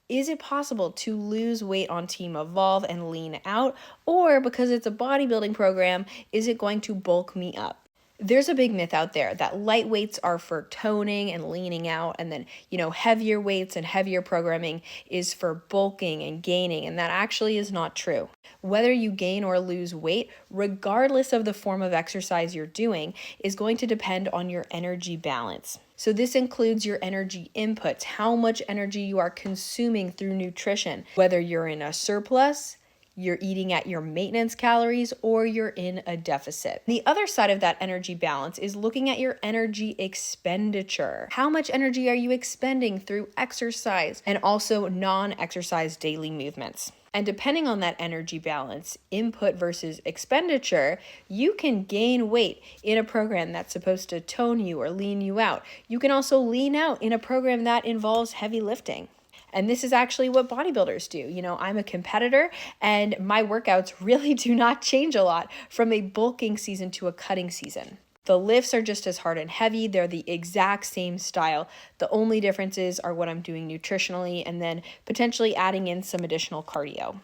Is it possible to lose weight on Team Evolve and lean out? Or because it's a bodybuilding program, is it going to bulk me up? There's a big myth out there that light weights are for toning and leaning out, and then, heavier weights and heavier programming is for bulking and gaining, and that actually is not true. Whether you gain or lose weight, regardless of the form of exercise you're doing, is going to depend on your energy balance. So this includes your energy inputs, how much energy you are consuming through nutrition, whether you're in a surplus, you're eating at your maintenance calories, or you're in a deficit. The other side of that energy balance is looking at your energy expenditure. How much energy are you expending through exercise and also non-exercise daily movements? And depending on that energy balance, input versus expenditure, you can gain weight in a program that's supposed to tone you or lean you out. You can also lean out in a program that involves heavy lifting. And this is actually what bodybuilders do. I'm a competitor, and my workouts really do not change a lot from a bulking season to a cutting season. The lifts are just as hard and heavy. They're the exact same style. The only differences are what I'm doing nutritionally and then potentially adding in some additional cardio.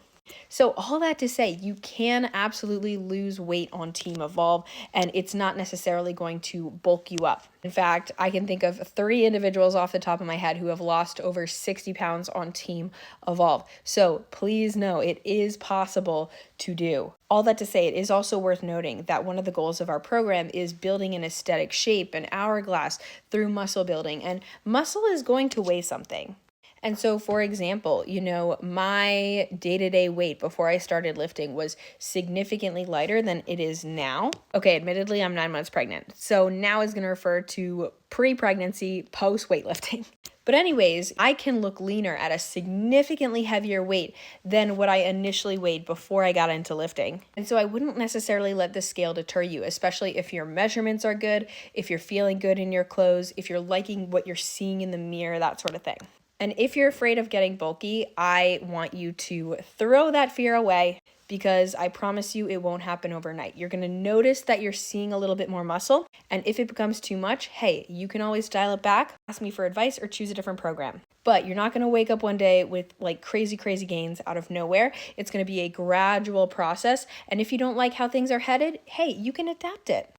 So all that to say, you can absolutely lose weight on Team Evolve, and it's not necessarily going to bulk you up. In fact, I can think of 3 individuals off the top of my head who have lost over 60 pounds on Team Evolve. So please know it is possible to do. All that to say, it is also worth noting that one of the goals of our program is building an aesthetic shape, an hourglass through muscle building, and muscle is going to weigh something. And so, for example, my day-to-day weight before I started lifting was significantly lighter than it is now. Okay, admittedly, I'm 9 months pregnant. So now is going to refer to pre-pregnancy, post-weightlifting. But anyways, I can look leaner at a significantly heavier weight than what I initially weighed before I got into lifting. And so I wouldn't necessarily let the scale deter you, especially if your measurements are good, if you're feeling good in your clothes, if you're liking what you're seeing in the mirror, that sort of thing. And if you're afraid of getting bulky, I want you to throw that fear away, because I promise you it won't happen overnight. You're going to notice that you're seeing a little bit more muscle. And if it becomes too much, hey, you can always dial it back, ask me for advice, or choose a different program. But you're not going to wake up one day with like crazy gains out of nowhere. It's going to be a gradual process. And if you don't like how things are headed, hey, you can adapt it.